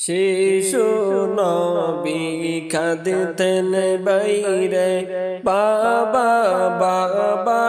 শিশু নবী কাঁদতেন বাইরে বাবা বাবা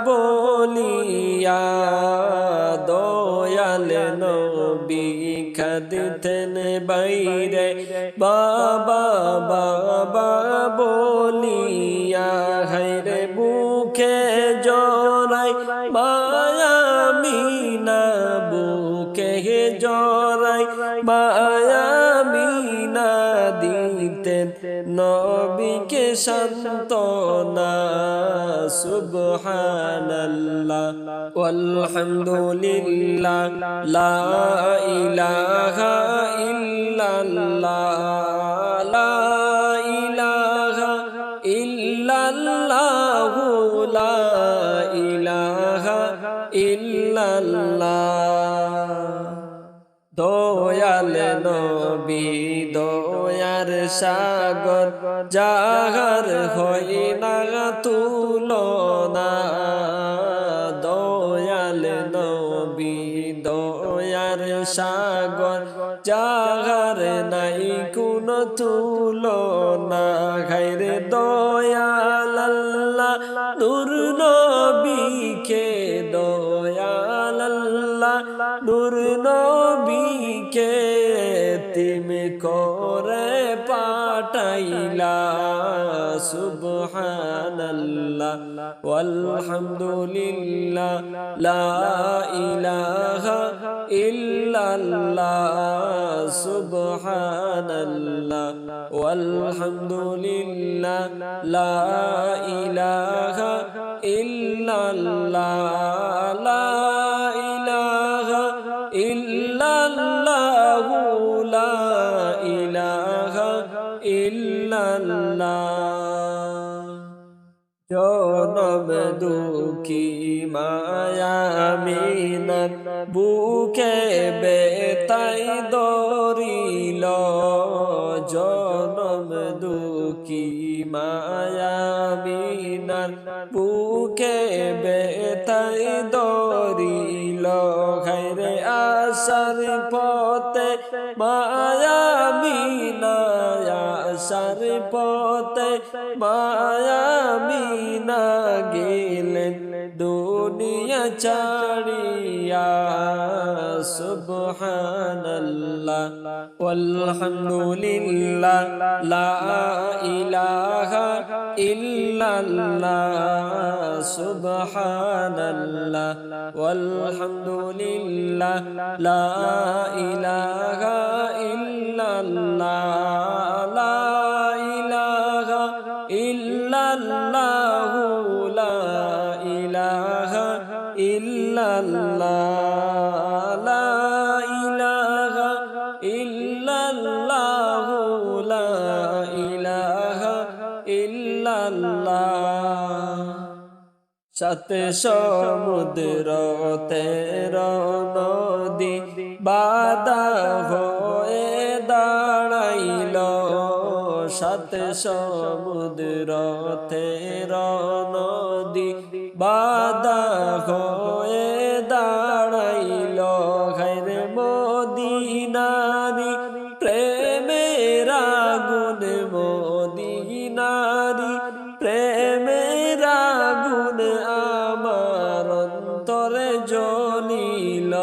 বলিয়া, দয়াল নবী কাঁদতেন বাইরে বাবা বাবা বলিয়া, হায়রে বুকে জড়াই মায়া মিনা, বুকে জড়াই মায়া মিনা দিতেন নবীকে সান্ত্বনা। সুবহানাল্লাহ ওয়ালহামদুলিল্লাহ লা ইলাহা ইল্লাল্লাহ, লা ইলাহা ইল্লাল্লাহ, লা ইলাহা ইল্লাল্লাহ। দয়াল নবী দয়ার সাগর, যাহার হয় না তুলনা। দয়াল নবী দয়ার সাগর, যাহার নাই কোন তুলনা। হায়রে দয়াল আল্লাহ নূর নবীকে, দয়াল আল্লাহ নূর নবীকে তুমি করে পাঠাইলা। সুবহানাল্লাহ ওয়ালহামদুলিল্লাহ লা ইলাহা ইল্লাল্লাহ, সুবহানাল্লাহ ওয়ালহামদুলিল্লাহ লা ইলাহা ইল্লাল্লাহ, লা ইলাহা ইল্লাল্লাহ, লা ইলাহা ইল্লাল্লাহ। জনম দুঃখী মায়া মিনার বুকে বেতাই দরিল, জনম দুঃখী মায়া মিনার বুকে বেতাই দরিল। হায়রে আসার পথে মায়া মিনা, আসার পথে মায়া মিনা গেলেন দুনিয়া ছাড়িয়া। সুবহানাল্লাহ ওয়ালহামদুলিল্লাহ লা ইলাহা ইল্লাল্লাহ, সুবহানাল্লাহ ওয়ালহামদুলিল্লাহ লা ইলাহা ইল্লাল্লাহ, লা ইলাহা ইল্লাল্লাহ, লা ইলাহা ইল্লাল্লাহ, লা ইলাহা ইল্লাল্লাহ, লা ইলাহা ইল্লাল্লাহ। সাত সমুদ্র তের নদী বাধা হয়ে দাঁড়াইল, সাত সমুদ্র তের নদী বাধা হয়ে দাঁড়াইল। হায়রে মদিনারি প্রেমের আগুন, মদিনারি প্রেমের আগুন আমার অন্তরে জ্বলিল।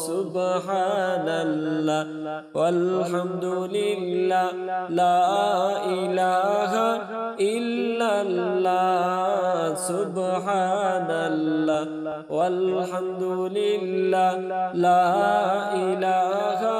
সুবহানাল্লাহ ওয়ালহামদুলিল্লাহ লা ইলাহা ইল্লাল্লাহ, সুবহানাল্লাহ ওয়ালহামদুলিল্লাহ লা ইলাহা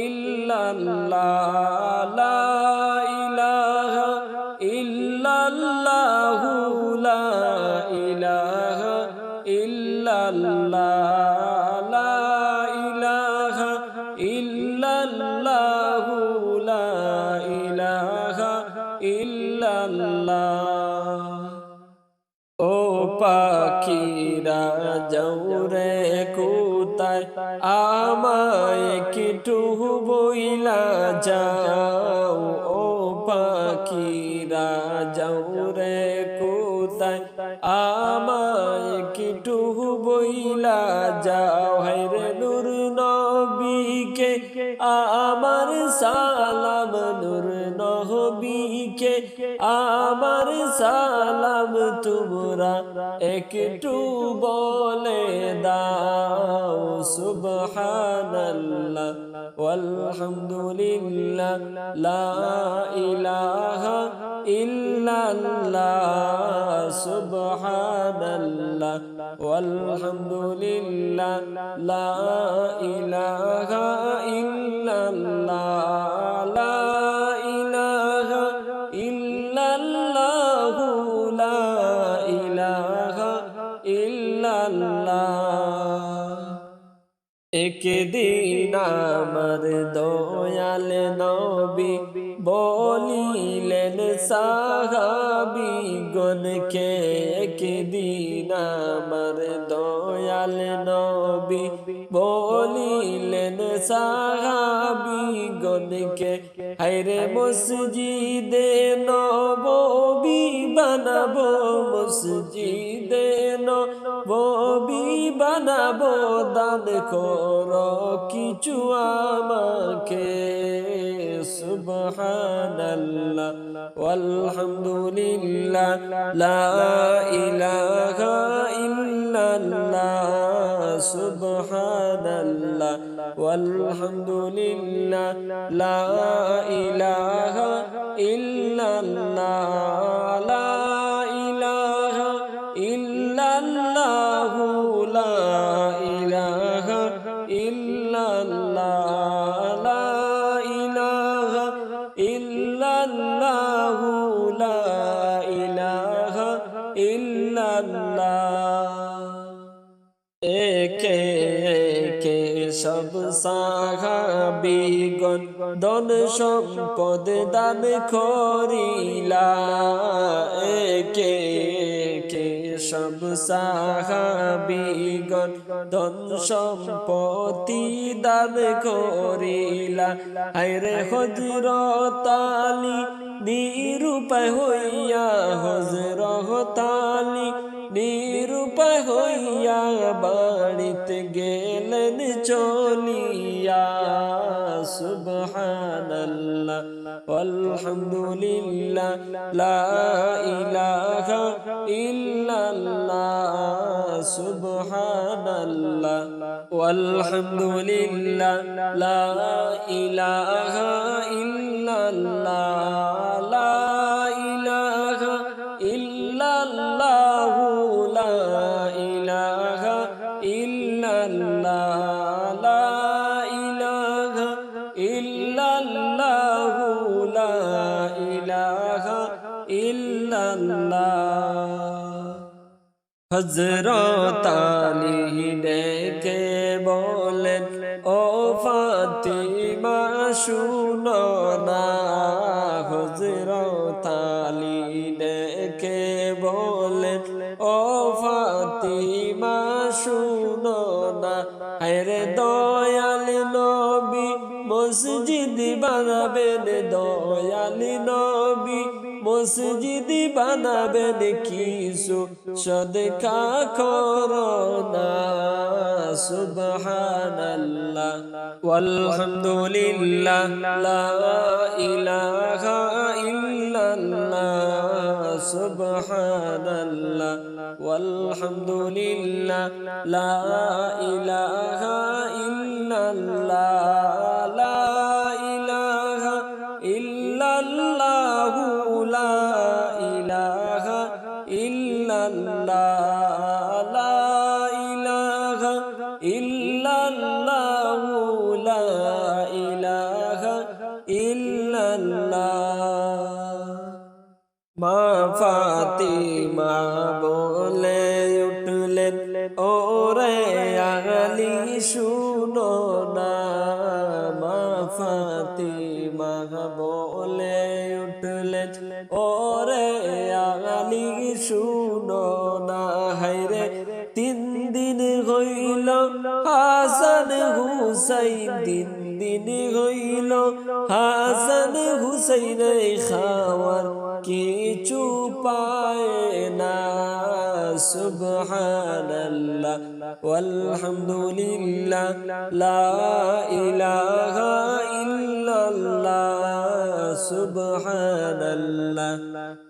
ইল্লাল্লাহ, লা ইলাহা ইল্লাল্লাহ, লা ইলাহা ইল্লাল্লাহ, লা ইলাহা ইল্লাল্লাহ, লা ইলাহা ইল্লাল্লাহ। ও পাখিরা যাওরে কোথায়, আমায় কিটু বইলা যাও। ও পাখিরা যাওরে কোথায়, আমায় কিটু বইলা যাও। হায়রে নূর নবীকে আমার সালাম নূর নবীকে আমার সালাম তোমরা একটু বলে দাও সুবহানাল্লাহ ওয়ালহামদুলিল্লাহ লা ইলাহা ইল্লাল্লাহ সুবহানাল্লাহ ওয়ালহামদুলিল্লাহ লা ইলাহা ইল্লাল্লাহ লা ইলাহা ইল্লাল্লাহ লা ইলাহা ইল্লাল্লাহ একদিন আমার দয়াল নবী বলিলেন সাহাবীগণকে একদিন আমার দয়াল নবী বলিলেন সাহাবীগণকে হায়রে মসজিদে নববী বানাবো মসজিদে নববী বানাবো দান করো কিছু আমাকে সুবহানাল্লাহ ওয়ালহামদুলিল্লাহ লা ইলাহা ইল্লাল্লাহ সুবহানাল্লাহ ওয়ালহামদুলিল্লাহ লা ইলাহা ইল্লাল্লাহ লা ইলাহা ইল্লাল্লাহ লা ইলাহা ইল্লাল্লাহ লা ইলাহা ইল্লাল্লাহ লা ইলাহা ইল্লাল্লাহ একে একে সব সাহাবীগণ ধন সম্পদ দান করিলা একে একে সব সাহাবীগণ ধন সম্পত্তি দান করিলা হায়রে হযরত আলী নিরুপায় হইয়া হযরত আলী নিরুপায় হইয়া বাড়িতে গেলেন চলিয়া সুবহানাল্লাহ ওয়ালহামদুলিল্লাহ লা ইলাহা ইল্লাল্লাহ সুবহানাল্লাহ ওয়ালহামদুলিল্লাহ লা ইলাহা ইল্লাল্লাহ লা ইলাহা ইল্লাল্লাহ লা ইলাহা ইল্লাল্লাহ লা ইলাহা ইল্লাল্লাহ লা ইলাহা ইল্লাল্লাহ হযরত আলী ডেকে বলেন ও ফাতিমা শুনো না হযরত আলী ডেকে বলেন ও ফাতিমা শুনো না হায়রে দয়াল নবী মসজিদ বানাবেন দয়াল নবী মসজিদ বানাবেন কিছু সদকা করো না সুবহানাল্লাহ ওয়ালহামদুলিল্লাহ লা ইলাহা ইল্লাল্লাহ সুবহানাল্লাহ ওয়ালহামদুলিল্লাহ লা ইলাহা ইল্লাল্লাহ লা ইলাহা ইল্লাল্লাহ লা ইলাহা ইল্লাল্লাহ লা ইলাহা ইল্লাল্লাহ লা ইলাহা ইল্লাল্লাহ মা ফাতিমা বলে উঠলেন ওরে আলী শুনো না মা ফাতিমা বলে উঠলেন ওরে আলী শুনো না হায়রে 3 দিন হইল হাসান হুসাইন 3 দিন হইল হাসান হুসাইন খাওয়ার কিছু পায় না সুবহানাল্লাহ ওয়ালহামদুলিল্লাহ লা ইলাহা ইল্লাল্লাহ সুবহানাল্লাহ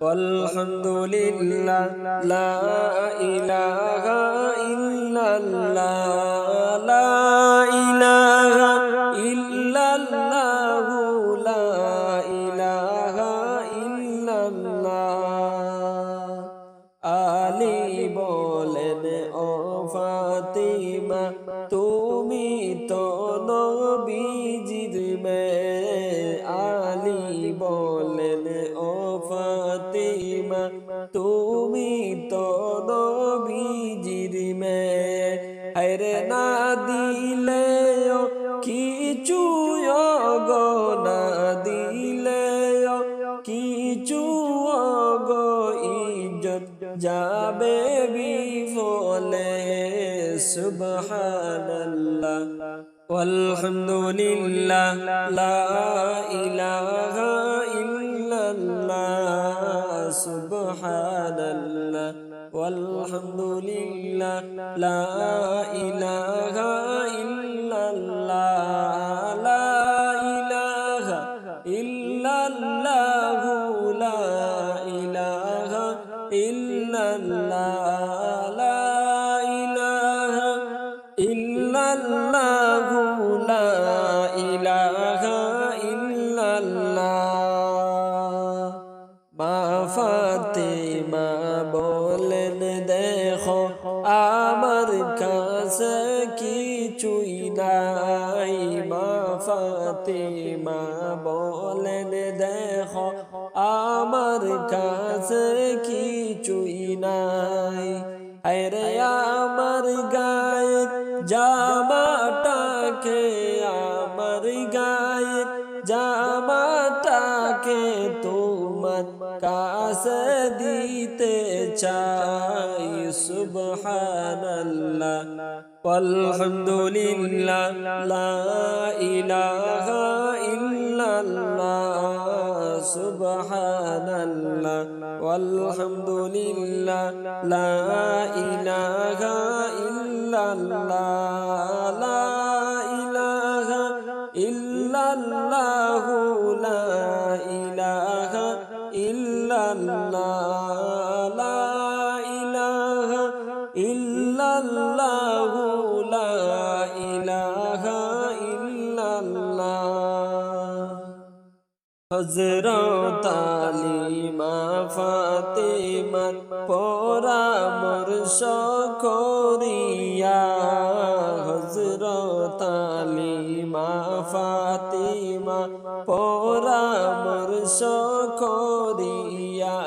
ওয়ালহামদুলিল্লাহ লা ইলাহা ইল্লাল্লাহ লা ইলাহা ইল্লাল্লাহ লা ইলাহা ইল্লাল্লাহ আলী বলেন ও ফাতিমা তুমি তো নবীজির মেয়ে আলী বলেন ও ফাতিমা তুমি তো নবীজির মেয়ে হায়রে না দিলে কিছু গো না দিলে কিছু গো ইজ্জত যাবে বিফলে সুবহানাল্লাহ ওয়ালহামদুলিল্লাহ লা ইলাহা ইল্লাল্লাহ সুবহানাল্লাহ ওয়ালহামদুলিল্লাহ লা ইলাহা ইল্লাল্লাহ লা ইলাহা ইল্লাল্লাহ লা ইলাহা ইল্লাল্লাহ লা ইলাহা ইল্লাল্লাহ লা ইলাহা ইল্লাল্লাহ মা ফাতিমা বলেন দেখো আমার কাছে কিছুই নাই মা ফাতিমা বলেন দেখো আমার কাছে কিছুই নাই আরে আমার গায়ে জামাটাকে আমার গায়ে জামাটাকে তোমার কাছে দিতে চাই সুবহানাল্লাহ ওয়ালহামদুলিল্লাহ লা ইলাহা ইল্লাল্লাহ সুবহানাল্লাহ ওয়ালহামদুলিল্লাহ লা ইলাহা ইল্লাল্লাহ লা ইলাহা ইল্লাল্লাহ লা ইলাহা ইল্লাল্লাহ লা ইলাহা ইল্লাল্লাহ লা ইলাহা ইল্লাল্লাহ হযরত আলী মা ফাতিমার পরামর্শ করিয়া হযরত আলী মা ফাতিমা পরামর্শ করিয়া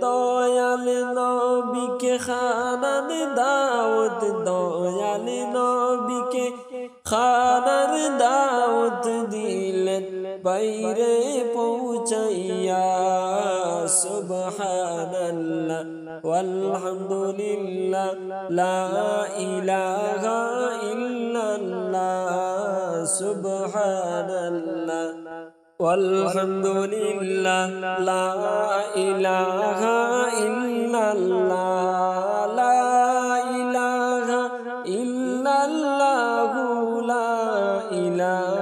দয়াল নবীকে খানার দাওয়াত দয়াল নবীকে খানার দাওয়াত দিলেন বাইরে পৌঁছাইয়া সুবহানাল্লাহ ওয়ালহামদুলিল্লাহ লা ইলাহা ইল্লাল্লাহ সুবহানাল্লাহ ওয়ালহামদুলিল্লাহ লা ইলাহা ইল্লাল্লাহ লা ইলাহা ইল্লাল্লাহ লা ইলাহা